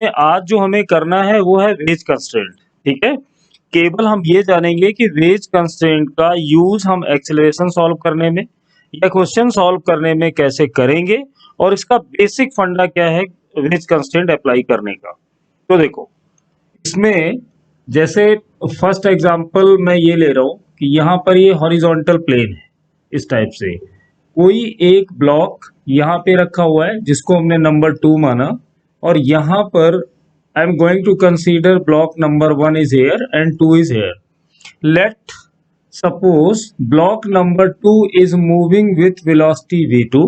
में आज जो हमें करना है वो है वेज कंस्ट्रेंट। ठीक है, केवल हम ये जानेंगे कि वेज कंस्ट्रेंट का यूज हम एक्सेलरेशन सॉल्व करने में या क्वेश्चन सॉल्व करने में कैसे करेंगे और इसका बेसिक फंडा क्या है वेज कंस्ट्रेंट अप्लाई करने का। तो देखो इसमें जैसे फर्स्ट एग्जांपल मैं ये ले रहा हूं कि यहाँ पर ये हॉरिजॉन्टल प्लेन है, इस टाइप से कोई एक ब्लॉक यहाँ पे रखा हुआ है जिसको हमने नंबर 2 माना, और यहाँ पर I am going to consider block number 1 is here and 2 is here. Let suppose block number 2 is moving with velocity v2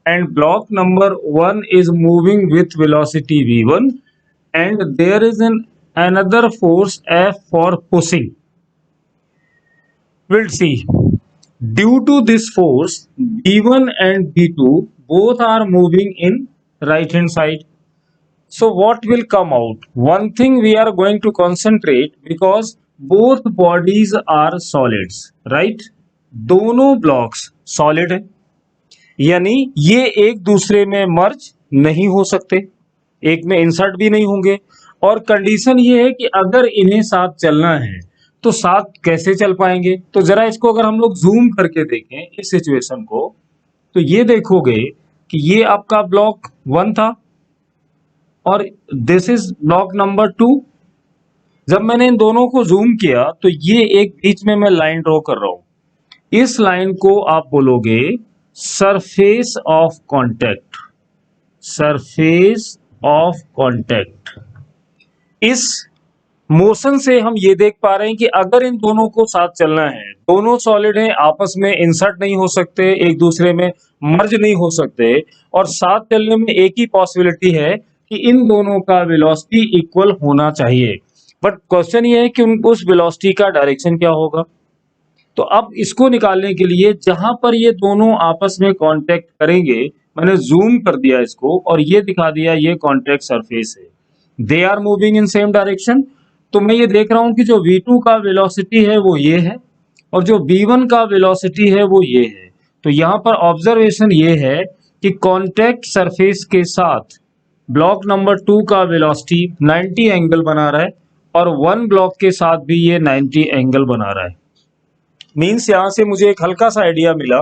and block number 1 is moving with velocity v1, and there is another force F for pushing. We'll see. Due to this force, B1 and B2 both are moving in right hand side. So what will come out? One thing we are going to concentrate because both bodies are solids, right? दोनों blocks solid है, यानी ये एक दूसरे में मर्ज नहीं हो सकते, एक में इंसर्ट भी नहीं होंगे। और कंडीशन ये है कि अगर इन्हें साथ चलना है तो साथ कैसे चल पाएंगे। तो जरा इसको अगर हम लोग जूम करके देखें इस सिचुएशन को, तो ये देखोगे कि ये आपका ब्लॉक 1 था और दिस इज ब्लॉक नंबर 2। जब मैंने इन दोनों को जूम किया तो ये एक बीच में मैं लाइन ड्रॉ कर रहा हूं, इस लाइन को आप बोलोगे surface of contact, surface of contact. इस मोशन से हम ये देख पा रहे हैं कि अगर इन दोनों को साथ चलना है, दोनों सॉलिड हैं, आपस में इंसर्ट नहीं हो सकते, एक दूसरे में मर्ज नहीं हो सकते, और साथ चलने में एक ही पॉसिबिलिटी है कि इन दोनों का वेलोसिटी इक्वल होना चाहिए। बट क्वेश्चन ये है कि उस वेलोसिटी का डायरेक्शन क्या होगा। तो अब इसको निकालने के लिए जहां पर ये दोनों आपस में कांटेक्ट करेंगे, मैंने जूम कर दिया इसको और ये दिखा दिया ये कांटेक्ट सरफेस है, they are moving in same direction. तो मैं ये देख रहा हूं कि जो v2 का वेलोसिटी है वो ये है और जो v1 का वेलोसिटी है वो ये है। तो यहां पर ऑब्जर्वेशन ये है कि कांटेक्ट सरफेस के साथ ब्लॉक नंबर 2 का वेलोसिटी 90 एंगल बना रहा है और 1 ब्लॉक के साथ भी ये 90 एंगल बना रहा है। मीन्स यहां से मुझे एक हल्का सा आइडिया मिला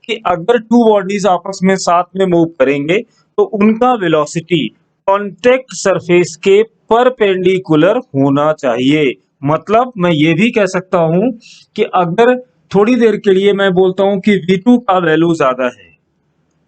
कि अगर 2 बॉडीज आपस में साथ में मूव करेंगे तो उनका वेलोसिटी कांटेक्ट सरफेस के परपेंडिकुलर होना चाहिए। मतलब मैं ये भी कह सकता हूं कि अगर थोड़ी देर के लिए मैं बोलता हूं कि v2 का वैल्यू ज्यादा है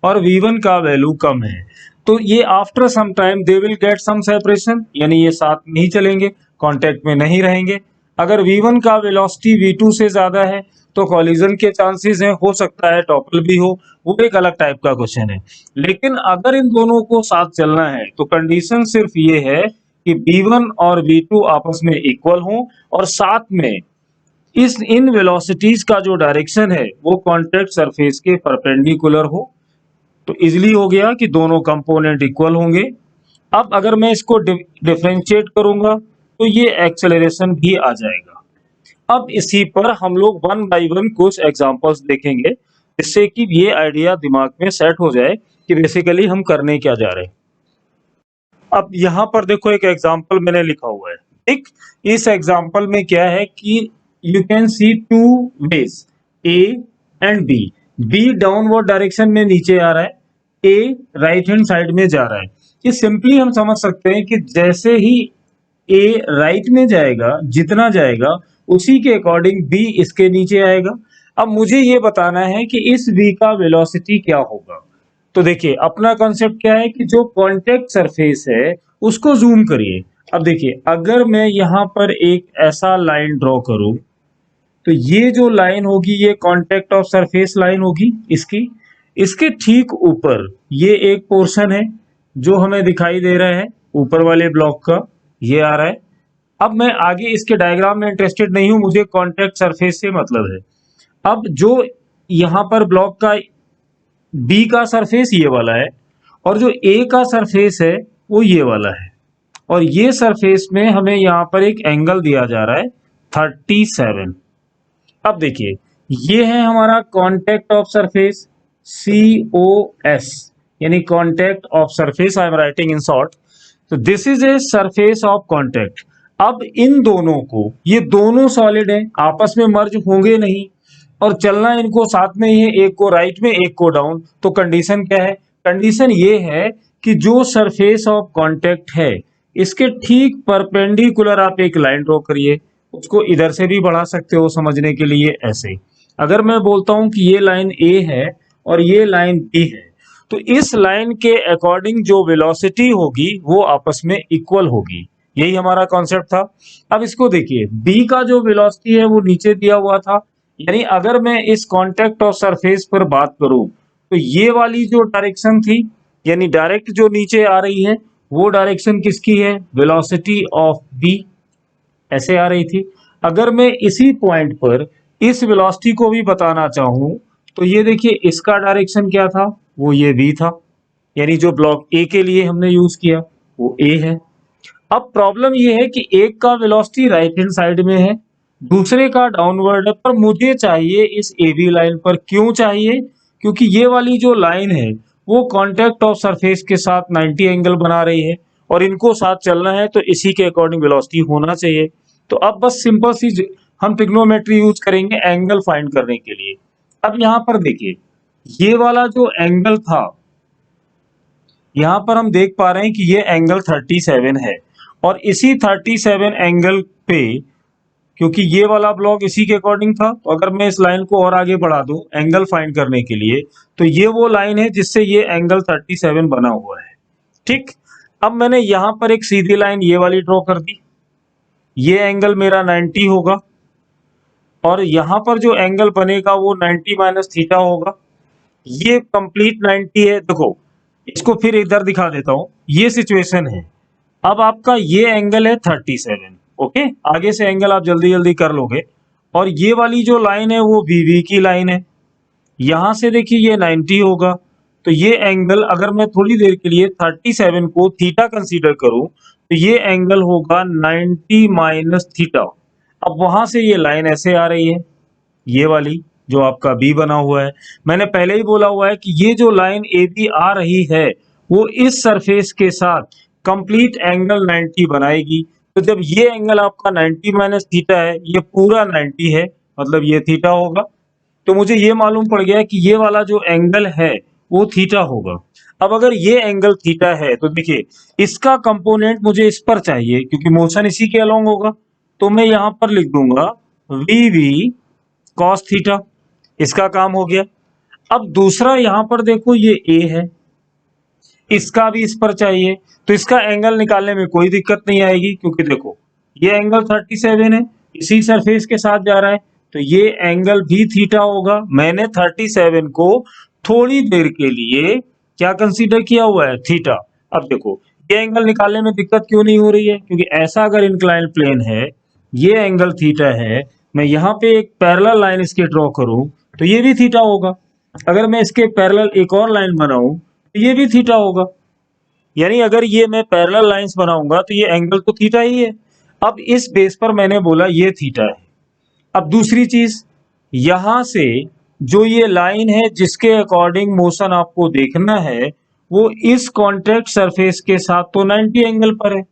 और v1 का वैल्यू कम है, तो ये after some time they will get some separation, यानी ये साथ नहीं चलेंगे, कांटेक्ट में नहीं रहेंगे। अगर v1 का वेलोसिटी v2 से ज्यादा है तो कॉलिजन के चांसेस हैं, हो सकता है टॉपल भी हो, वो एक अलग टाइप का क्वेश्चन है। लेकिन अगर इन दोनों को साथ चलना है तो कंडीशन सिर्फ ये है कि v1 और v2 आपस में इक्वल हो और साथ में इन वेलोसिटीज का जो डायरेक्शन है वो कांटेक्ट सरफेस के परपेंडिकुलर हो। तो इजिली हो गया कि दोनों कंपोनेंट इक्वल होंगे। अब अगर मैं इसको डिफरेंशिएट करूंगा तो ये एक्सेलरेशन भी आ जाएगा। अब इसी पर हम लोग 1 बाय 1 कुछ एग्जांपल्स देखेंगे जिससे कि ये आइडिया दिमाग में सेट हो जाए कि बेसिकली हम करने क्या जा रहे हैं। अब यहाँ पर देखो एक एग्जांपल मैंने लिखा हुआ है। ठीक, इस एग्जांपल में क्या है कि you can see 2 wedge A and B. B downward direction में नीचे आ रहा है, ए राइट हैंड साइड में जा रहा है। ये सिंपली हम समझ सकते हैं कि जैसे ही ए राइट में जाएगा, जितना जाएगा उसी के अकॉर्डिंग बी इसके नीचे आएगा। अब मुझे ये बताना है कि इस बी का वेलोसिटी क्या होगा। तो देखिए अपना कॉन्सेप्ट क्या है कि जो कांटेक्ट सरफेस है उसको जूम करिए। अब देखिए अगर मैं यहां पर एक ऐसा लाइन ड्रॉ करूं तो ये जो लाइन होगी ये कांटेक्ट ऑफ सरफेस लाइन होगी इसकी। इसके ठीक ऊपर ये एक पोर्शन है जो हमें दिखाई दे रहा है ऊपर वाले ब्लॉक का, ये आ रहा है। अब मैं आगे इसके डायग्राम में इंटरेस्टेड नहीं हूं, मुझे कांटेक्ट सरफेस से मतलब है। अब जो यहां पर ब्लॉक का बी का सरफेस ये वाला है और जो ए का सरफेस है वो ये वाला है, और ये सरफेस में हमें यहां पर एक एंगल दिया जा रहा है 37। अब देखिए ये है हमारा कांटेक्ट ऑफ सरफेस COS, यानी contact of surface, I am writing in short तो this is a surface of contact. अब इन दोनों को, ये दोनों सॉलिड है, आपस में मर्ज होंगे नहीं और चलना इनको साथ में ही है, एक को राइट में एक को डाउन। तो कंडीशन क्या है? कंडीशन ये है कि जो सरफेस ऑफ कांटेक्ट है इसके ठीक परपेंडिकुलर आप एक लाइन ड्रॉ करिए। उसको इधर से भी बढ़ा सकते हो समझने के लिए, ऐसे। अगर मैं बोलता हूं कि ये लाइन ए है और ये लाइन बी है, तो इस लाइन के अकॉर्डिंग जो वेलोसिटी होगी वो आपस में इक्वल होगी। यही हमारा कॉन्सेप्ट था। अब इसको देखिए, बी का जो वेलोसिटी है वो नीचे दिया हुआ था, यानी अगर मैं इस कांटेक्ट ऑफ सरफेस पर बात करूं तो ये वाली जो डायरेक्शन थी, यानी डायरेक्ट जो नीचे आ रही है, वो डायरेक्शन किसकी है? वेलोसिटी ऑफ बी, ऐसे आ रही थी। अगर मैं इसी पॉइंट पर इस वेलोसिटी को भी बताना चाहूं तो ये देखिए, इसका डायरेक्शन क्या था? वो ये v था, यानी जो ब्लॉक ए के लिए हमने यूज किया वो ए है। अब प्रॉब्लम ये है कि एक का वेलोसिटी राइट हैंड साइड में है, दूसरे का डाउनवर्ड है, पर मुझे चाहिए इस ए बी लाइन पर। क्यों चाहिए? क्योंकि ये वाली जो लाइन है वो कांटेक्ट ऑफ सरफेस के साथ 90 एंगल बना रही है और इनको साथ चलना है, तो इसी के अकॉर्डिंग वेलोसिटी होना चाहिए। तो अब बस सिंपल सी हम ट्रिग्नोमेट्री यूज करेंगे एंगल फाइंड करने के लिए। अब यहां पर देखिए, ये वाला जो एंगल था, यहां पर हम देख पा रहे हैं कि ये एंगल 37 है और इसी 37 एंगल पे, क्योंकि ये वाला ब्लॉक इसी के अकॉर्डिंग था, तो अगर मैं इस लाइन को और आगे बढ़ा दूं एंगल फाइंड करने के लिए, तो ये वो लाइन है जिससे ये एंगल 37 बना हुआ है। ठीक, अब मैंने यहां पर एक सीधी लाइन ये वाली ड्रॉ कर दी, ये एंगल मेरा 90 होगा और यहां पर जो एंगल बनेगा वो 90 माइनस थीटा होगा। ये कंप्लीट 90 है। देखो, इसको फिर इधर दिखा देता हूं, ये सिचुएशन है। अब आपका ये एंगल है 37, ओके, आगे से एंगल आप जल्दी जल्दी कर लोगे। और ये वाली जो लाइन है वो वी की लाइन है, यहां से देखिए ये 90 होगा, तो ये एंगल अगर मैं थोड़ी देर के लिए 37 को थीटा कंसीडर करूं तो ये एंगल होगा 90 माइनस थीटा। अब वहां से ये लाइन ऐसे आ रही है, ये वाली जो आपका बी बना हुआ है। मैंने पहले ही बोला हुआ है कि ये जो लाइन ए बी आ रही है वो इस सरफेस के साथ कंप्लीट एंगल 90 बनाएगी। तो जब ये एंगल आपका 90 माइनस थीटा है, ये पूरा 90 है, मतलब ये थीटा होगा। तो मुझे ये मालूम पड़ गया कि ये वाला जो एंगल है वो थीटा होगा। अब अगर ये एंगल थीटा है तो देखिए, इसका कंपोनेंट मुझे इस पर चाहिए क्योंकि मोशन इसी के अलोंग होगा, तो मैं यहां पर लिख दूंगा वी वी कॉस थीटा, इसका काम हो गया। अब दूसरा यहां पर देखो, ये ए है, इसका भी इस पर चाहिए, तो इसका एंगल निकालने में कोई दिक्कत नहीं आएगी क्योंकि देखो ये एंगल 37 है, इसी सरफेस के साथ जा रहा है, तो ये एंगल भी थीटा होगा। मैंने 37 को थोड़ी देर के लिए क्या कंसीडर किया हुआ है? थीटा। अब देखो, ये एंगल निकालने में दिक्कत क्यों नहीं हो रही है? क्योंकि ऐसा अगर इंक्लाइन प्लेन है, ये एंगल थीटा है, मैं यहाँ पे एक पैरेलल लाइन इसके ड्रॉ करूं तो ये भी थीटा होगा। अगर मैं इसके पैरेलल एक और लाइन बनाऊं तो ये भी थीटा होगा। यानी अगर ये मैं पैरेलल लाइंस बनाऊंगा तो ये एंगल तो थीटा ही है। अब इस बेस पर मैंने बोला ये थीटा है। अब दूसरी चीज, यहां से जो ये लाइन है जिसके अकॉर्डिंग मोशन आपको देखना है वो इस कॉन्टैक्ट सरफेस के साथ तो 90 एंगल पर है,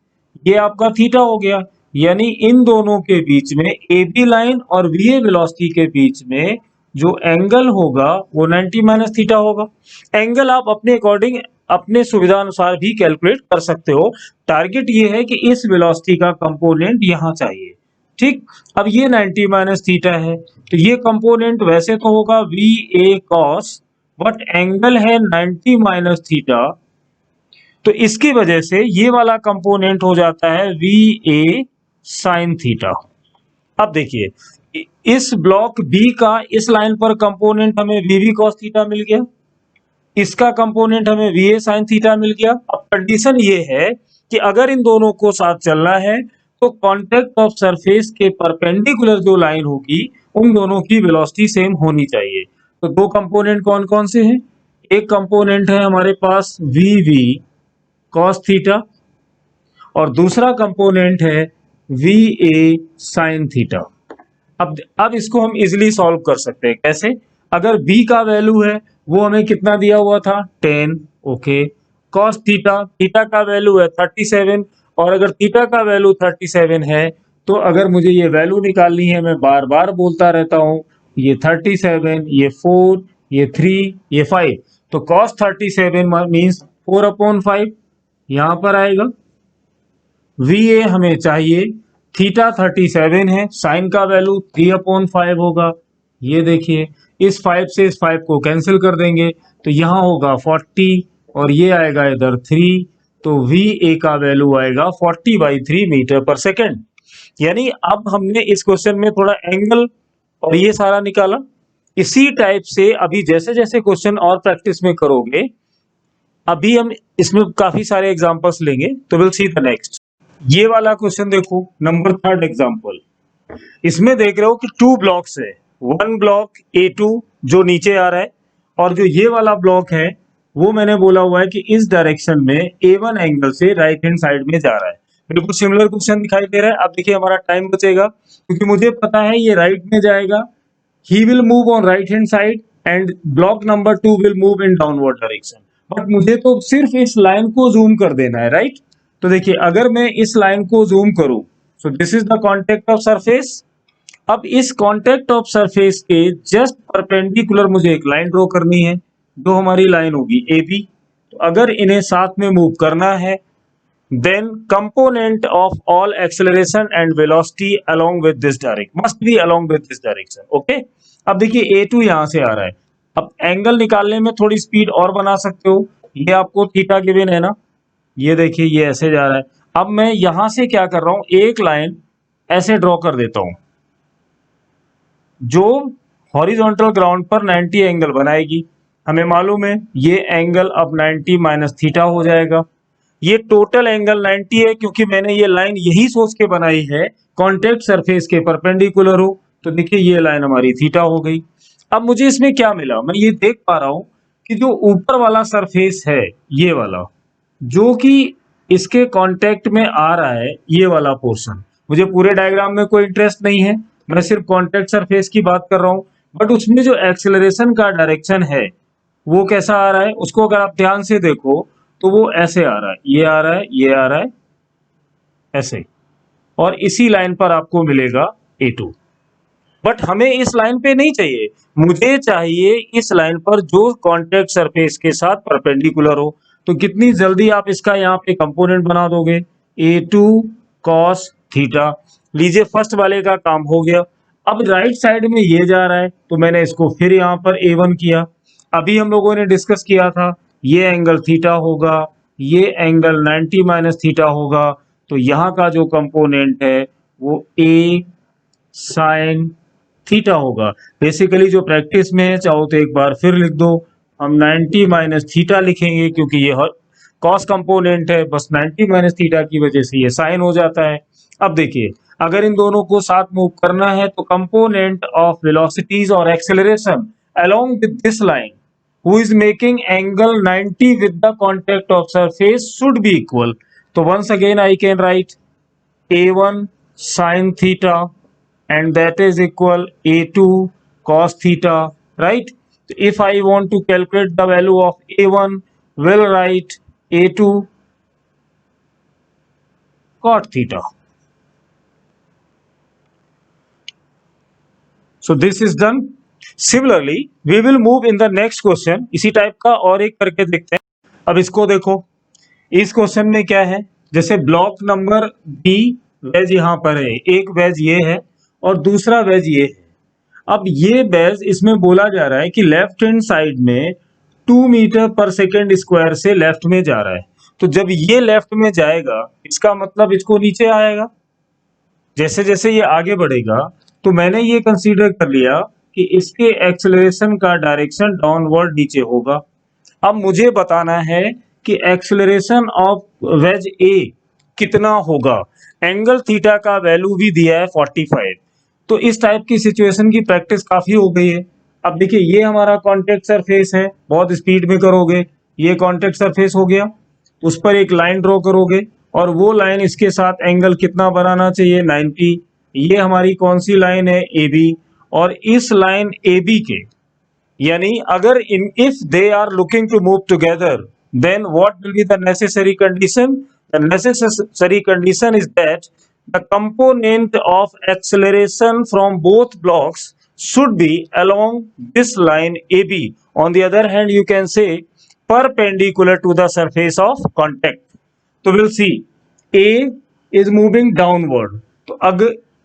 ये आपका थीटा हो गया। यानी इन दोनों के बीच में ए बी लाइन और वी ए वेलोसिटी के बीच में जो एंगल होगा वो 90 माइनस थीटा होगा। एंगल आप अपने अकॉर्डिंग अपने सुविधा अनुसार भी कैलकुलेट कर सकते हो। टारगेट ये है कि इस वेलोसिटी का कंपोनेंट यहां चाहिए। ठीक, अब ये 90 माइनस थीटा है तो ये कंपोनेंट वैसे तो होगा V A cos, but angle है 90 माइनस थीटा, तो इसकी वजह से ये वाला कंपोनेंट हो जाता है वी ए साइन थीटा। अब देखिए, इस ब्लॉक बी का इस लाइन पर कंपोनेंट हमें वी वी कॉस थीटा मिल गया, इसका कंपोनेंट हमें वी ए साइन थीटा मिल गया। अब कंडीशन ये है कि अगर इन दोनों को साथ चलना है तो कांटेक्ट ऑफ सरफेस के परपेंडिकुलर जो लाइन होगी उन दोनों की वेलोसिटी सेम होनी चाहिए। तो दो कंपोनेंट कौन कौन से हैं? एक कंपोनेंट है हमारे पास वी वी कॉस थीटा और दूसरा कंपोनेंट है वी ए साइन थीटा। अब इसको हम इजिली सॉल्व कर सकते हैं। कैसे? अगर b का वैल्यू है वो हमें कितना दिया हुआ था? 10, ओके, कॉस थीटा, थीटा का वैल्यू है 37, और अगर थीटा का वैल्यू 37 है तो अगर मुझे ये वैल्यू निकालनी है, मैं बार बार बोलता रहता हूँ, ये 37, ये 4, ये 3, ये 5, तो कॉस 37 मीन्स 4/5 यहां पर आएगा। VA हमें चाहिए, थीटा 37 है, साइन का वैल्यू 3/5 होगा। ये देखिए, इस 5 से इस 5 को कैंसिल कर देंगे तो यहाँ होगा 40 और ये आएगा इधर 3, तो VA का वैल्यू आएगा 40/3 मीटर पर सेकेंड। यानी अब हमने इस क्वेश्चन में थोड़ा एंगल और ये सारा निकाला। इसी टाइप से अभी जैसे जैसे क्वेश्चन और प्रैक्टिस में करोगे, अभी हम इसमें काफी सारे एग्जांपल्स लेंगे, तो विल सी द नेक्स्ट। ये वाला क्वेश्चन देखो, नंबर 3 एग्जांपल। इसमें देख रहे हो कि 2 ब्लॉक्स है, 1 ब्लॉक A2 जो नीचे आ रहा है, और जो ये वाला ब्लॉक है वो मैंने बोला हुआ है कि इस डायरेक्शन में A1 एंगल से राइट हैंड साइड में जा रहा है। बिल्कुल सिमिलर क्वेश्चन दिखाई दे रहा है। अब देखिए हमारा टाइम बचेगा, क्योंकि मुझे पता है ये राइट में जाएगा, he will move on right hand side and block number 2 will move in downward direction. But मुझे तो सिर्फ इस लाइन को जूम कर देना है, राइट? तो देखिए अगर मैं इस लाइन को जूम करूं, so this is the contact of surface. अब इस कॉन्टेक्ट ऑफ सरफेस के जस्ट परपेंडिकुलर मुझे एक लाइन ड्रॉ करनी है, जो हमारी लाइन होगी AB। तो अगर इन्हें साथ में मूव करना है, then component of all acceleration and velocity along with this direction must be along with this direction, okay? अब देखिए A2 यहां से आ रहा है, अब एंगल निकालने में थोड़ी स्पीड और बना सकते हो, ये आपको थीटा गिवन है ना, ये देखिए ये ऐसे जा रहा है। अब मैं यहां से क्या कर रहा हूं, एक लाइन ऐसे ड्रॉ कर देता हूं जो हॉरिजॉन्टल ग्राउंड पर 90 एंगल बनाएगी। हमें मालूम है ये एंगल अब 90 माइनस थीटा हो जाएगा। ये टोटल एंगल 90 है, क्योंकि मैंने ये लाइन यही सोच के बनाई है कॉन्टेक्ट सरफेस के परपेंडिकुलर हो। तो देखिए ये लाइन हमारी थीटा हो गई। अब मुझे इसमें क्या मिला, मैं ये देख पा रहा हूं कि जो ऊपर वाला सरफेस है, ये वाला जो कि इसके कांटेक्ट में आ रहा है, ये वाला पोर्शन, मुझे पूरे डायग्राम में कोई इंटरेस्ट नहीं है, मैं सिर्फ कांटेक्ट सरफेस की बात कर रहा हूं। बट उसमें जो एक्सेलरेशन का डायरेक्शन है वो कैसा आ रहा है, उसको अगर आप ध्यान से देखो तो वो ऐसे आ रहा है, ये आ रहा है, ये आ रहा है, ऐसे, और इसी लाइन पर आपको मिलेगा A2। बट हमें इस लाइन पे नहीं चाहिए, मुझे चाहिए इस लाइन पर जो कांटेक्ट सरफेस के साथ परपेंडिकुलर हो। तो कितनी जल्दी आप इसका यहाँ पे कंपोनेंट बना दोगे, A2 cos थीटा। लीजिए फर्स्ट वाले का काम हो गया। अब राइट साइड में ये जा रहा है, तो मैंने इसको फिर यहाँ पर A1 किया। अभी हम लोगों ने डिस्कस किया था ये एंगल थीटा होगा, ये एंगल 90 माइनस थीटा होगा, तो यहाँ का जो कंपोनेंट है वो A साइन थीटा होगा। बेसिकली जो प्रैक्टिस में है, चाहो तो एक बार फिर लिख दो, हम 90 माइनस थीटा लिखेंगे क्योंकि ये कॉस कंपोनेंट है, बस 90 माइनस थीटा की वजह से ये साइन हो जाता है। अब देखिए अगर इन दोनों को साथ मूव करना है तो कंपोनेंट ऑफ वेलोसिटीज और acceleration along with this line who is making angle 90 with the contact of surface should be equal. So once again I can write A1 sin theta and that is equal A2 cos theta, right? So if I want to calculate the value of A1, we'll write A2 cot theta. So this is done. Similarly, we will move in the next question. इसी type का और एक करके देखते हैं। अब इसको देखो, इस क्वेश्चन में क्या है, जैसे ब्लॉक नंबर B वेज यहाँ पर है, एक वेज ये है और दूसरा वेज ये है। अब ये वेज इसमें बोला जा रहा है कि लेफ्ट हैंड साइड में 2 मीटर पर सेकेंड स्क्वायर से लेफ्ट में जा रहा है। तो जब ये लेफ्ट में जाएगा, इसका मतलब इसको नीचे आएगा। जैसे जैसे ये आगे बढ़ेगा तो मैंने ये कंसीडर कर लिया कि इसके एक्सेलरेशन का डायरेक्शन डाउनवर्ड नीचे होगा। अब मुझे बताना है कि एक्सेलरेशन ऑफ वेज ए कितना होगा। एंगल थीटा का वैल्यू भी दिया है 45। तो इस टाइप की सिचुएशन की प्रैक्टिस काफी हो गई है। अब देखिए ये हमारा कॉन्टेक्ट सरफेस है, बहुत स्पीड में करोगे, ये कॉन्टेक्ट सरफेस हो गया, उस पर एक लाइन ड्रॉ करोगे और वो लाइन इसके साथ एंगल कितना बनाना चाहिए, 90। ये हमारी कौन सी लाइन है, AB। और इस लाइन AB के, यानी अगर if they are looking to move together, then what will be the necessary condition? The necessary condition is that the component of acceleration from both blocks should be along this line AB. On the other hand, you can say perpendicular to the surface of contact. तो will see A is moving downward. तो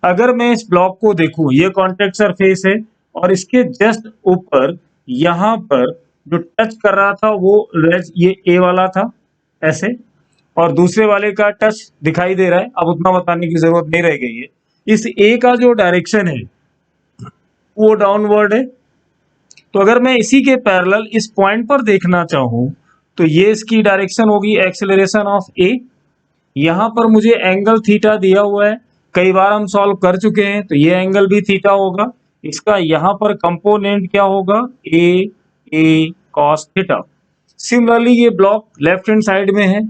अगर मैं इस block को देखूं, ये contact surface है और इसके जस्ट ऊपर यहां पर जो टच कर रहा था वो वेज ये ए वाला था ऐसे, और दूसरे वाले का टच दिखाई दे रहा है. अब उतना बताने की जरूरत नहीं रह गई है. इस ए का जो डायरेक्शन है वो डाउनवर्ड है. तो अगर मैं इसी के पैरेलल इस पॉइंट पर देखना चाहूं तो ये इसकी डायरेक्शन होगी एक्सेलरेशन ऑफ ए. यहां पर मुझे एंगल थीटा दिया हुआ है, कई बार हम सॉल्व कर चुके हैं, तो ये एंगल भी थीटा होगा. इसका यहां पर कंपोनेंट क्या होगा? ए कॉस थीटा. सिमिलरली ये ब्लॉक लेफ्ट हैंड साइड में है,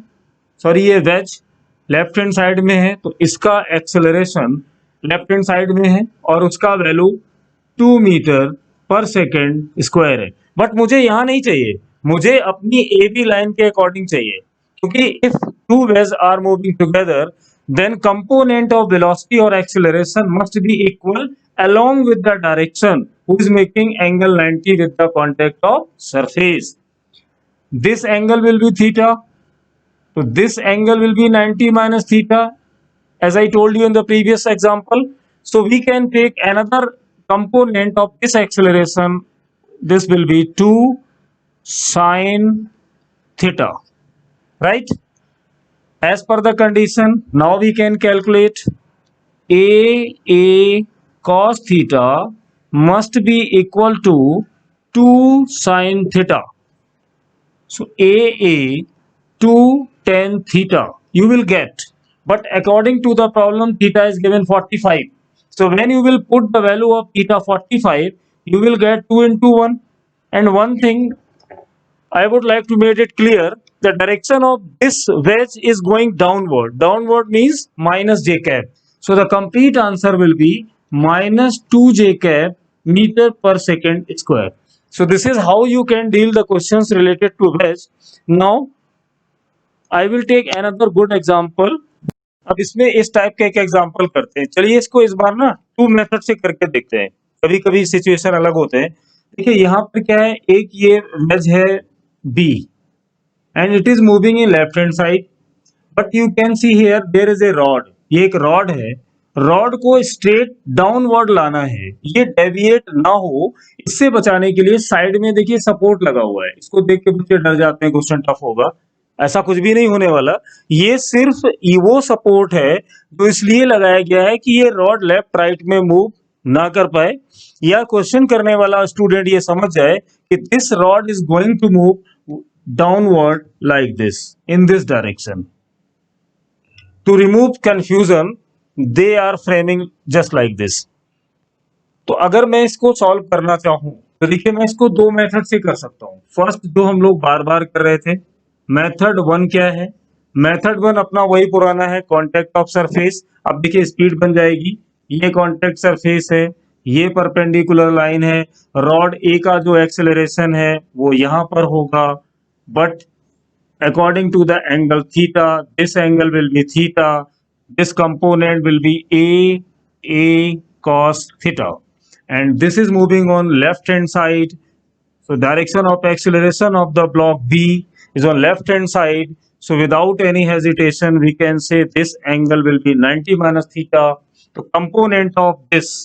सॉरी ये वेज लेफ्ट हैंड साइड में है, तो इसका एक्सेलरेशन लेफ्ट हैंड साइड में है और उसका value 2 metre per second square है. बट मुझे यहाँ नहीं चाहिए, मुझे अपनी ए बी लाइन के अकॉर्डिंग चाहिए, क्योंकि if two wedge are moving together then component of velocity or acceleration must be equal along with the direction who is making angle 90 with the contact of surface. This angle will be theta, so this angle will be 90 minus theta as I told you in the previous example. So we can take another component of this acceleration, this will be 2 sin theta, right? As per the condition, now we can calculate a cos theta must be equal to 2 sin theta. So a 2 tan theta you will get, but according to the problem theta is given 45. So when you will put the value of theta 45, you will get 2 into 1. And one thing I would like to make it clear, the direction of this wedge is going downward. Downward means minus j cap. So the complete answer will be minus 2 j cap meter per second square. So this is how you can deal the questions related to wedge. Now I will take another good example. अब इसमें इस type का एक example करते हैं. चलिए इसको इस बार ना 2 मेथड से करके देखते हैं, कभी कभी सिचुएशन अलग होते हैं. देखिए यहाँ पर क्या है, एक ये वेज है B and it is moving in left hand side, but you can see here there is a rod. ये एक रॉड है, रॉड को स्ट्रेट डाउनवर्ड लाना है, ये डेविएट ना हो, इससे बचाने के लिए साइड में देखिए सपोर्ट लगा हुआ है. इसको देख के बच्चे डर जाते हैं, क्वेश्चन टफ होगा. ऐसा कुछ भी नहीं होने वाला. ये सिर्फ वो सपोर्ट है जो इसलिए लगाया गया है कि ये रॉड लेफ्ट राइट में मूव ना कर पाए, या क्वेश्चन करने वाला स्टूडेंट ये समझ जाए कि this rod is going to move downward like this in this direction. To remove confusion, they are framing just like this. तो अगर मैं इसको सॉल्व करना चाहूं तो देखिए मैं इसको 2 मेथड से कर सकता हूं. फर्स्ट जो हम लोग बार बार कर रहे थे, मेथड 1 क्या है? मेथड 1 अपना वही पुराना है, कॉन्टेक्ट ऑफ सरफेस. अब देखिए स्पीड बन जाएगी, ये कॉन्टेक्ट सरफेस है, ये परपेंडिकुलर लाइन है, रॉड ए का जो एक्सेलरेशन है वो यहां पर होगा, but according to the angle theta, this angle will be theta, this component will be a cos theta, and this is moving on left hand side. So direction of acceleration of the block B is on left hand side. So without any hesitation we can say this angle will be 90 minus theta. The component of this,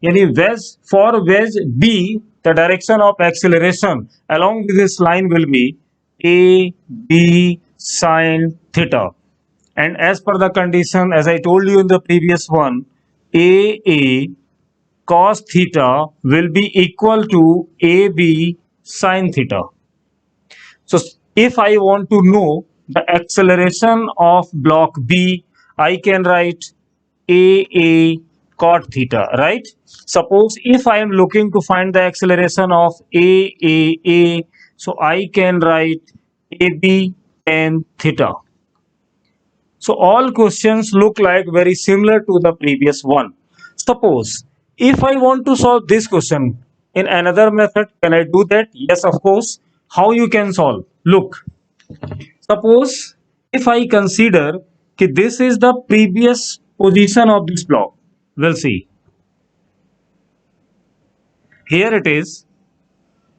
yani wedge, for wedge B the direction of acceleration along with this line will be a b sin theta, and as per the condition as I told you in the previous one, a cos theta will be equal to ab sin theta. So if I want to know the acceleration of block B, I can write a cot theta, right? Suppose if I am looking to find the acceleration of a, so I can write AB tan theta. So all questions look like very similar to the previous one. Suppose if I want to solve this question in another method, can I do that? Yes, of course. How you can solve? Look, Suppose if I consider कि this is the previous position of this block, we'll see here it is.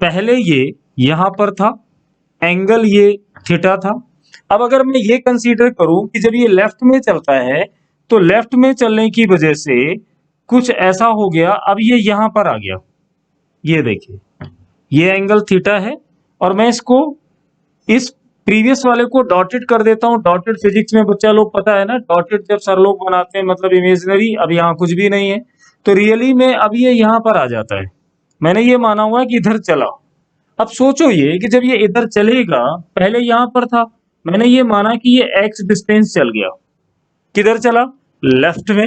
पहले ये यहां पर था, angle ये theta था। अब अगर मैं ये कंसीडर करूं कि जब ये लेफ्ट में चलता है तो लेफ्ट में चलने की वजह से कुछ ऐसा हो गया, अब ये यहां पर आ गया। ये देखिए ये एंगल थीटा है और मैं इसको इस प्रीवियस वाले को डॉटेड कर देता हूं। डॉटेड फिजिक्स में बच्चा लोग पता है ना, डॉटेड जब सर लोग बनाते हैं मतलब इमेजिनरी, अब यहाँ कुछ भी नहीं है तो रियली में अब ये यहाँ पर आ जाता है। मैंने ये माना हुआ है कि इधर चला। अब सोचो ये कि जब ये इधर चलेगा, पहले यहाँ पर था, मैंने ये माना कि ये एक्स डिस्टेंस चल गया, किधर चला, लेफ्ट में।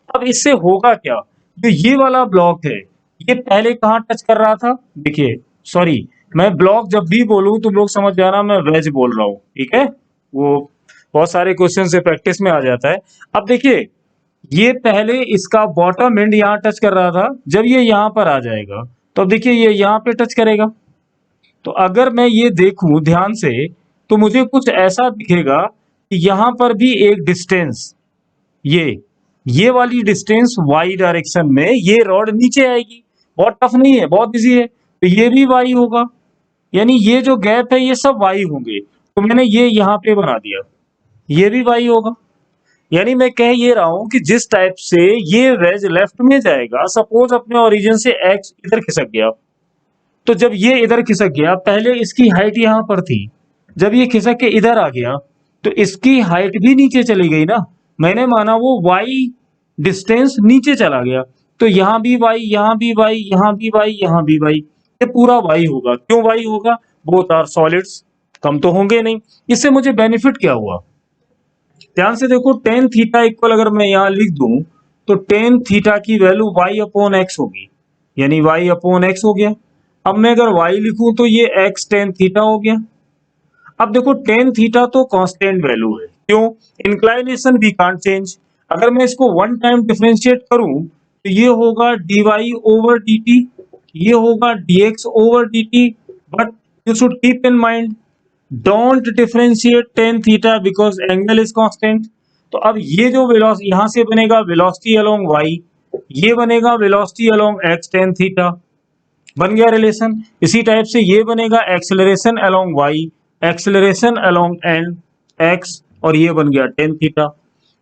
अब इससे होगा क्या, जो ये वाला ब्लॉक है ये पहले कहाँ टच कर रहा था, देखिए सॉरी मैं ब्लॉक जब भी बोलूं तो लोग समझ जाना मैं वेज बोल रहा हूं, ठीक है, वो बहुत सारे क्वेश्चन से प्रैक्टिस में आ जाता है। अब देखिए ये पहले इसका बॉटम एंड यहाँ टच कर रहा था, जब ये यहाँ पर आ जाएगा तो अब देखिए ये यहाँ पे टच करेगा। तो अगर मैं ये देखूं ध्यान से तो मुझे कुछ ऐसा दिखेगा कि यहाँ पर भी एक डिस्टेंस, ये वाली डिस्टेंस वाई डायरेक्शन में ये रॉड नीचे आएगी। बहुत टफ नहीं है, बहुत इजी है। तो ये भी वाई होगा, यानी ये जो गैप है ये सब वाई होंगे। तो मैंने ये यहाँ पे बना दिया, ये भी वाई होगा। यानी मैं कह ये रहा हूं कि जिस टाइप से ये वेज लेफ्ट में जाएगा, सपोज अपने ओरिजिन से एक्स इधर खिसक गया, तो जब ये इधर खिसक गया, पहले इसकी हाइट यहां पर थी, जब ये खिसक के इधर आ गया तो इसकी हाइट भी नीचे चली गई ना। मैंने माना वो वाई डिस्टेंस नीचे चला गया, तो यहां भी वाई, यहां भी वाई, यहां भी वाई, यहां भी वाई, ये पूरा वाई होगा। क्यों वाई होगा, बोथ आर सॉलिड्स, कम तो होंगे नहीं। इससे मुझे बेनिफिट क्या हुआ, ध्यान से देखो, टेन थीटा इक्वल अगर मैं यहां लिख दूं तो टेन थीटा की वैल्यू वाई अपॉन एक्स होगी, यानी वाई अपॉन एक्स हो गया। अब मैं अगर वाई लिखूं तो ये एक्स टेन थीटा हो गया। अब देखो टेन थीटा तो कांस्टेंट वैल्यू है, क्यों, इंक्लाइनेशन वी कांट चेंज। अगर मैं इसको वन टाइम डिफरेंशिएट करूं तो ये होगा D Y over D T, ये होगा D X over D T. But you should keep in mind, don't differentiate tan theta because angle is constant. तो अब ये जो वेलोसिटी यहां से बनेगा वेलोसिटी अलोंग वाई, ये बनेगा velocity along X tan theta, बन गया रिलेशन। इसी टाइप से ये बनेगा acceleration along Y, acceleration along N X, और ये बन गया टेन थीटा।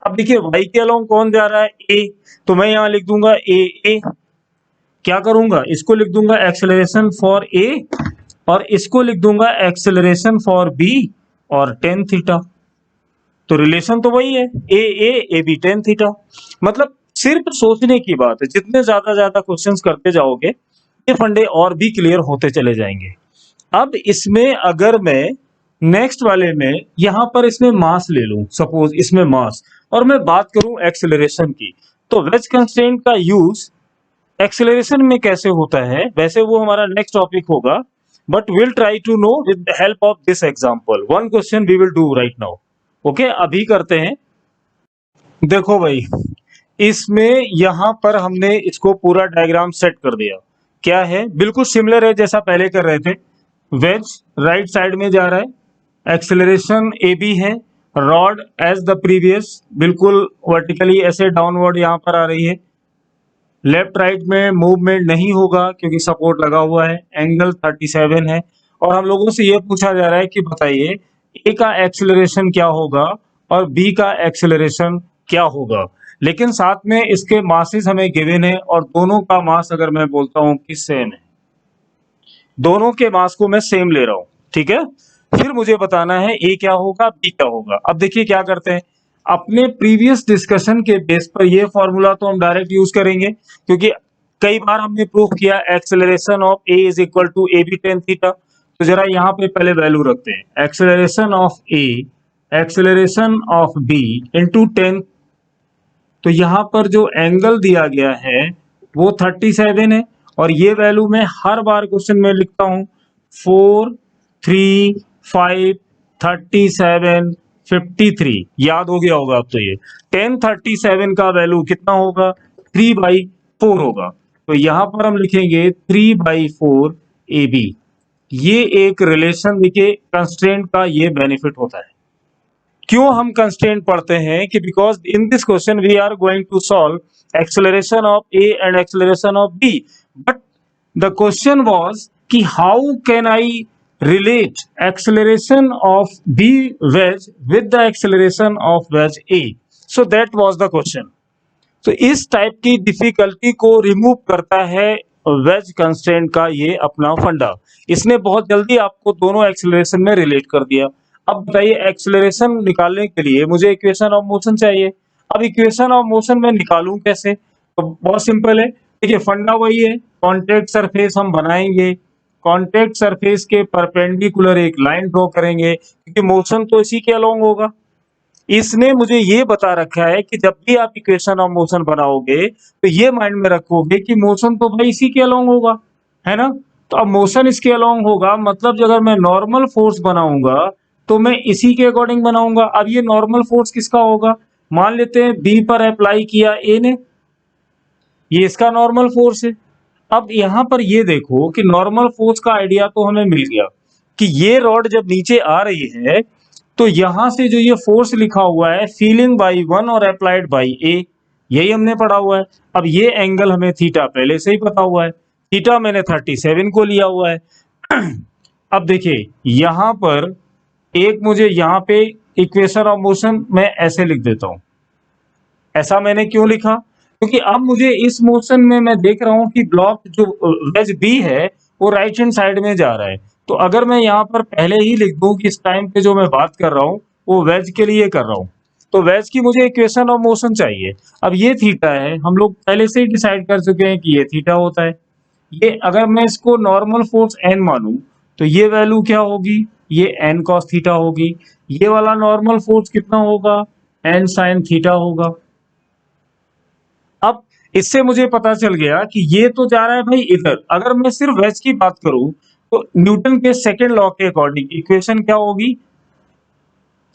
अब देखिए वाई के अलोंग कौन जा रहा है, ए, तो मैं यहां लिख दूंगा ए ए, क्या करूंगा इसको लिख दूंगा एक्सेलरेशन फॉर ए और इसको लिख दूंगा एक्सेलरेशन फॉर बी और टेन थीटा। तो रिलेशन तो वही है, ए बी टेन थीटा। मतलब सिर्फ सोचने की बात है, जितने ज्यादा क्वेश्चंस करते जाओगे ये फंडे और भी क्लियर होते चले जाएंगे। अब इसमें अगर मैं नेक्स्ट वाले में यहां पर इसमें मास ले लूं, सपोज इसमें मास, और मैं बात करूं एक्सेलरेशन की, तो वेज कंस्ट्रेंट का यूज एक्सेलरेशन में कैसे होता है, वैसे वो हमारा नेक्स्ट टॉपिक होगा, but will try to know with the help of this example. One question we will do right now. Okay, अभी करते हैं। देखो भाई, इसमें यहां पर हमने इसको पूरा डायग्राम सेट कर दिया। क्या है, बिल्कुल सिमिलर है जैसा पहले कर रहे थे। वेज राइट साइड में जा रहा है, एक्सेलरेशन ए बी है, रॉड एज द प्रीवियस बिल्कुल वर्टिकली ऐसे डाउनवर्ड यहां पर आ रही है। लेफ्ट राइट में मूवमेंट नहीं होगा क्योंकि सपोर्ट लगा हुआ है, एंगल 37 है। और हम लोगों से ये पूछा जा रहा है कि बताइए ए का एक्सेलरेशन क्या होगा और बी का एक्सेलरेशन क्या होगा। लेकिन साथ में इसके मासेस हमें गिवन है और दोनों का मास अगर मैं बोलता हूं कि सेम है, दोनों के मास को मैं सेम ले रहा हूं, ठीक है। फिर मुझे बताना है ए क्या होगा बी क्या होगा। अब देखिए क्या करते हैं, अपने प्रीवियस डिस्कशन के बेस पर ये फॉर्मूला तो हम डायरेक्ट यूज करेंगे, क्योंकि कई बार हमने प्रूफ किया acceleration of A is equal to A B tan theta. तो जरा यहाँ पे पहले वैल्यू रखते हैं, acceleration of A, acceleration of B into tan. तो यहाँ पर जो एंगल दिया गया है वो 37 है, और ये वैल्यू मैं हर बार क्वेश्चन में लिखता हूं 4 3 5 37 53, याद हो गया होगा अब तो। ये 1037 का वैल्यू कितना होगा, 3/4 होगा। तो यहां पर हम लिखेंगे 3/4 AB। ये एक रिलेशन देखिए, कंस्ट्रेंट का ये बेनिफिट होता है। क्यों हम कंस्ट्रेंट पढ़ते हैं कि because in this question we are going to solve acceleration of A and acceleration of B, but the question was कि how can I relate acceleration of B wedge with the acceleration of wedge A. So that was the question. तो इस type की difficulty को remove करता है veg constraint का ये अपना फंडा। इसने बहुत जल्दी आपको दोनों एक्सेलरेशन में रिलेट कर दिया। अब बताइए, एक्सेलरेशन निकालने के लिए मुझे इक्वेशन ऑफ मोशन चाहिए। अब इक्वेशन ऑफ मोशन में निकालूं कैसे? तो बहुत सिंपल है, देखिए फंडा वही है, कॉन्टैक्ट सरफेस हम बनाएंगे, कॉन्टैक्ट सरफेस के परपेंडिकुलर एक लाइन ड्रॉ करेंगे, क्योंकि मोशन तो इसी के अलोंग होगा। इसने मुझे ये बता रखा है कि जब भी आप इक्वेशन ऑफ मोशन बनाओगे तो ये माइंड में रखोगे कि मोशन तो भाई इसी के अलोंग होगा, है ना। तो अब मोशन इसके अलोंग होगा, मतलब अगर मैं नॉर्मल फोर्स बनाऊंगा तो मैं इसी के अकॉर्डिंग बनाऊंगा। अब ये नॉर्मल फोर्स किसका होगा? मान लेते हैं बी पर अप्लाई किया ए ने, ये इसका नॉर्मल फोर्स है। अब यहां पर ये देखो कि नॉर्मल फोर्स का आइडिया तो हमें मिल गया कि ये रॉड जब नीचे आ रही है तो यहां से जो ये फोर्स लिखा हुआ है फीलिंग बाई वन और अप्लाइड बाई ए, यही हमने पढ़ा हुआ है। अब ये एंगल हमें थीटा पहले से ही पता हुआ है, थीटा मैंने 37 को लिया हुआ है। अब देखिए यहां पर एक मुझे यहाँ पे इक्वेशन ऑफ मोशन मैं ऐसे लिख देता हूं। ऐसा मैंने क्यों लिखा? क्योंकि अब मुझे इस मोशन में मैं देख रहा हूं कि ब्लॉक जो वेज बी है वो राइट हैंड साइड में जा रहा है। तो अगर मैं यहाँ पर पहले ही लिख दूं कि इस टाइम पे जो मैं बात कर रहा हूँ वो वेज के लिए कर रहा हूँ, तो वेज की मुझे इक्वेशन ऑफ मोशन चाहिए। अब ये थीटा है, हम लोग पहले से ही डिसाइड कर चुके हैं कि ये थीटा होता है। ये अगर मैं इसको नॉर्मल फोर्स एन मानूं तो ये वैल्यू क्या होगी? ये एन कॉस थीटा होगी। ये वाला नॉर्मल फोर्स कितना होगा? एन साइन थीटा होगा। अब इससे मुझे पता चल गया कि ये तो जा रहा है भाई इधर। अगर मैं सिर्फ वेज की बात करूं तो न्यूटन के सेकेंड लॉ के अकॉर्डिंग इक्वेशन क्या होगी?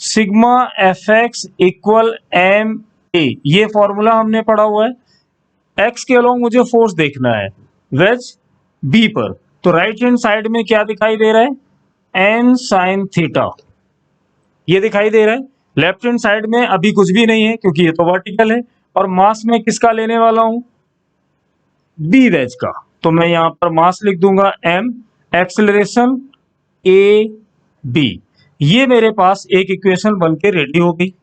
Sigma F X equal M A, ये फॉर्मूला हमने पढ़ा हुआ है। एक्स के अलोंग मुझे फोर्स देखना है वेज बी पर, तो राइट हैंड साइड में क्या दिखाई दे रहा है? एन साइन थीटा, ये दिखाई दे रहा है। लेफ्ट हैंड साइड में अभी कुछ भी नहीं है क्योंकि ये तो वर्टिकल है, और मास में किसका लेने वाला हूं? बी वेज का। तो मैं यहां पर मास लिख दूंगा एम, एक्सेलरेशन ए बी। ये मेरे पास एक इक्वेशन बन के रेडी हो गई,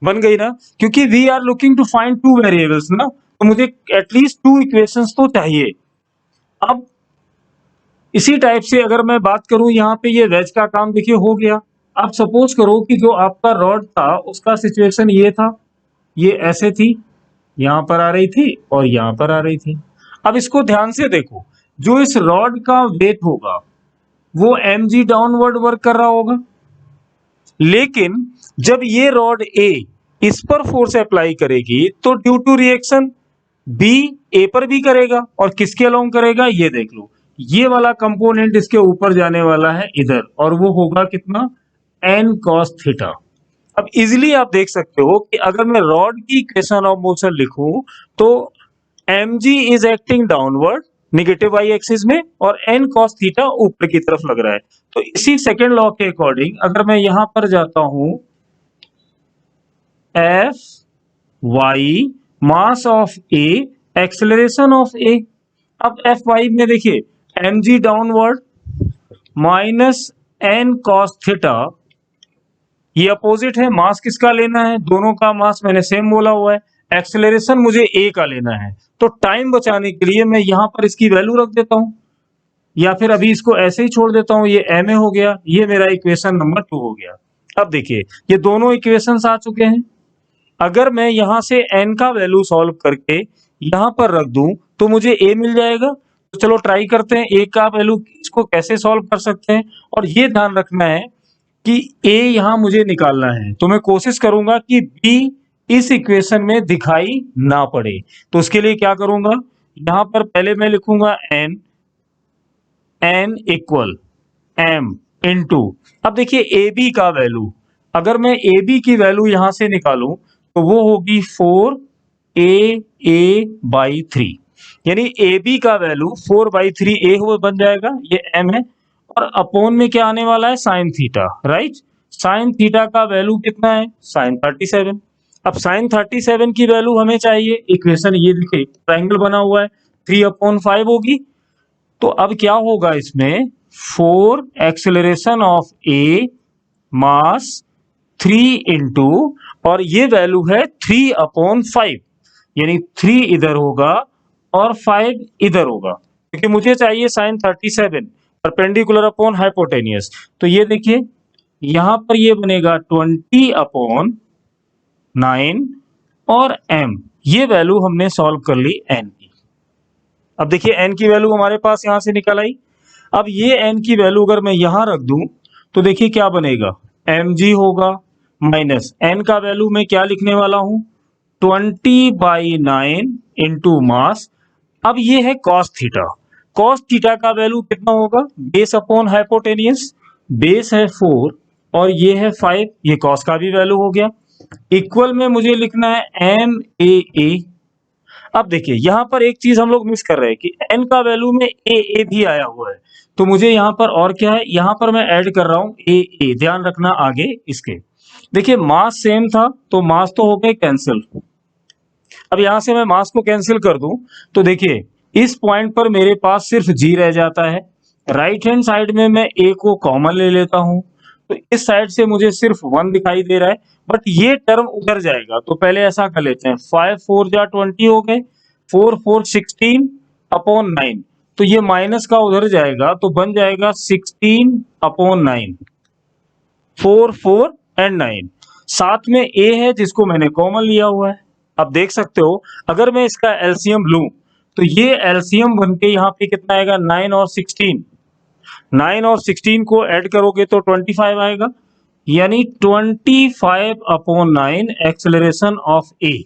बन गई ना, क्योंकि we are looking to find two variables ना, तो मुझे एटलीस्ट टू इक्वेशंस तो चाहिए। अब इसी टाइप से अगर मैं बात करूं, यहाँ पे ये वेज का काम देखिए हो गया। अब सपोज करो कि जो आपका रॉड था उसका सिचुएशन ये था, ये ऐसे थी, यहां पर आ रही थी और यहां पर आ रही थी। अब इसको ध्यान से देखो, जो इस रॉड का वेट होगा वो mg डाउनवर्ड वर्क कर रहा होगा, लेकिन जब ये रॉड ए इस पर फोर्स अप्लाई करेगी तो ड्यू टू रिएक्शन बी ए पर भी करेगा, और किसके अलोंग करेगा? ये देख लो, ये वाला कंपोनेंट इसके ऊपर जाने वाला है इधर, और वो होगा कितना? N cos theta. अब इजिली आप देख सकते हो कि अगर मैं रॉड की इक्वेशन ऑफ मोशन लिखूं तो mg is acting downward negative Y axis में, और n cos थीटा ऊपर की तरफ लग रहा है। तो इसी सेकेंड लॉ के अकॉर्डिंग अगर मैं यहां पर जाता हूं, F Y mass of A acceleration of A. अब एफ वाई में देखिए mg downward minus n cos theta, ये अपोजिट है। मास किसका लेना है? दोनों का मास मैंने सेम बोला हुआ है। एक्सेलरेशन मुझे ए का लेना है, तो टाइम बचाने के लिए मैं यहां पर इसकी वैल्यू रख देता हूं, या फिर अभी इसको ऐसे ही छोड़ देता हूं। ये एम ए हो गया, ये मेरा इक्वेशन नंबर 2 हो गया। अब देखिए ये दोनों इक्वेशंस आ चुके हैं। अगर मैं यहां से एन का वैल्यू सॉल्व करके यहां पर रख दूं तो मुझे ए मिल जाएगा। तो चलो ट्राई करते हैं ए का वैल्यू इसको कैसे सॉल्व कर सकते हैं। और ये ध्यान रखना है कि ए यहां मुझे निकालना है, तो मैं कोशिश करूंगा कि बी इस इक्वेशन में दिखाई ना पड़े। तो उसके लिए क्या करूंगा, यहां पर पहले मैं लिखूंगा N, N equal M into, अब देखिए ए बी का वैल्यू, अगर मैं ए बी की वैल्यू यहां से निकालूं तो वो होगी 4a बाई 3, यानी ए बी का वैल्यू 4/3 ए हो बन जाएगा, ये एम है, और अपॉन में क्या आने वाला है, sine theta, right. Sine theta का वैल्यू कितना है, साइन 37। अब साइन 37 की वैल्यू हमें चाहिए, इक्वेशन ये देखिए ट्रायंगल बना हुआ है, 3/5 होगी। तो अब क्या होगा इसमें, 4 acceleration of A mass 3 into, और ये वैल्यू है 3/5, यानी 3 इधर होगा और 5 इधर होगा, क्योंकि मुझे चाहिए साइन 37 परपेंडिकुलर अपॉन हाइपोटेनियस। तो ये देखिए यहां पर ये बनेगा 20/9 और m, ये वैल्यू हमने सॉल्व कर ली n की। अब देखिए n की वैल्यू हमारे पास यहां से निकल आई। अब ये n की वैल्यू अगर मैं यहां रख दूं तो देखिए क्या बनेगा, mg होगा माइनस n का वैल्यू मैं क्या लिखने वाला हूं, 20/9 इंटू मास। अब ये है कॉस थीटा, कॉस थीटा का वैल्यू कितना होगा, बेस अपॉन हाइपोटेनियस, बेस है 4 और ये है 5, ये कॉस का भी वैल्यू हो गया। इक्वल में मुझे लिखना है एम ए। अब देखिए यहां पर एक चीज हम लोग मिस कर रहे हैं कि n का वैल्यू में ए भी आया हुआ है, तो मुझे यहां पर और क्या है, यहां पर मैं ऐड कर रहा हूं ए, ध्यान रखना आगे इसके। देखिए मास सेम था तो मास तो हो गए कैंसिल। अब यहां से मैं मास को कैंसिल कर दूं तो देखिए इस पॉइंट पर मेरे पास सिर्फ जी रह जाता है। राइट हैंड साइड में मैं ए को कॉमन ले लेता हूं, तो इस साइड से मुझे सिर्फ 1 दिखाई दे रहा है, बट ये टर्म उधर जाएगा। तो पहले ऐसा कर लेते हैं, 5 4 जा 20 हो गए, 4 4 16/9, तो ये माइनस का उधर जाएगा तो बन जाएगा 16/9, 4 4 एंड 9। साथ में ए है जिसको मैंने कॉमन लिया हुआ है। अब देख सकते हो अगर मैं इसका एलसीएम लूं तो ये एलसीएम बनके यहाँ पे कितना आएगा, 9 और 16, 9 और 16 को ऐड करोगे तो 25 आएगा, यानी 25/9 एक्सेलरेशन ऑफ ए।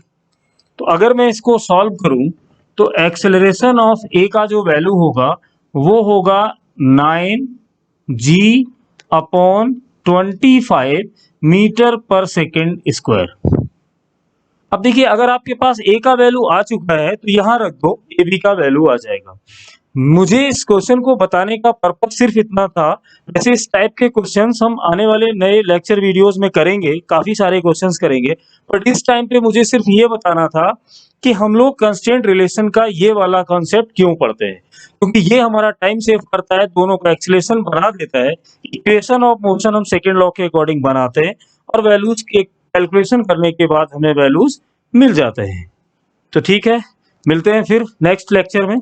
तो अगर मैं इसको सॉल्व करूं तो एक्सेलरेशन ऑफ ए का जो वैल्यू होगा वो होगा 9g/25 metre per second square. अब देखिए अगर आपके पास ए का वैल्यू आ चुका है तो यहां रख दो, ए बी का वैल्यू आ जाएगा। मुझे इस क्वेश्चन को बताने का पर्पज सिर्फ इतना था। वैसे इस टाइप के क्वेश्चंस हम आने वाले नए लेक्चर वीडियोस में करेंगे, काफी सारे क्वेश्चंस करेंगे, बट इस टाइम पे मुझे सिर्फ ये बताना था कि हम लोग कंस्ट्रेंट रिलेशन का ये वाला कॉन्सेप्ट क्यों पढ़ते हैं, क्योंकि ये हमारा टाइम सेव करता है, दोनों का एक्सेलेरेशन बना देता है, इक्वेशन ऑफ मोशन हम सेकेंड लॉ के अकॉर्डिंग बनाते हैं और वैल्यूज के कैलकुलेशन करने के बाद हमें वैल्यूज मिल जाते हैं। तो ठीक है, मिलते हैं फिर नेक्स्ट लेक्चर में।